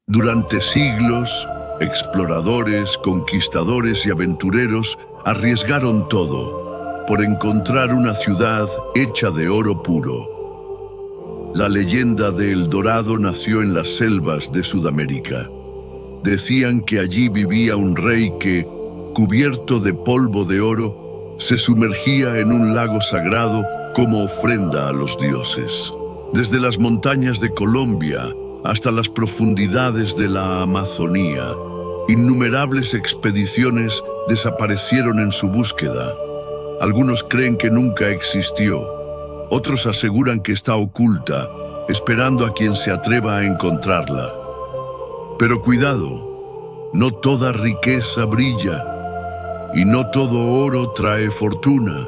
Durante siglos, exploradores, conquistadores y aventureros arriesgaron todo por encontrar una ciudad hecha de oro puro. La leyenda de El Dorado nació en las selvas de Sudamérica. Decían que allí vivía un rey que, cubierto de polvo de oro, se sumergía en un lago sagrado como ofrenda a los dioses. Desde las montañas de Colombia hasta las profundidades de la Amazonía, innumerables expediciones desaparecieron en su búsqueda. Algunos creen que nunca existió, otros aseguran que está oculta, esperando a quien se atreva a encontrarla. Pero cuidado, no toda riqueza brilla, y no todo oro trae fortuna.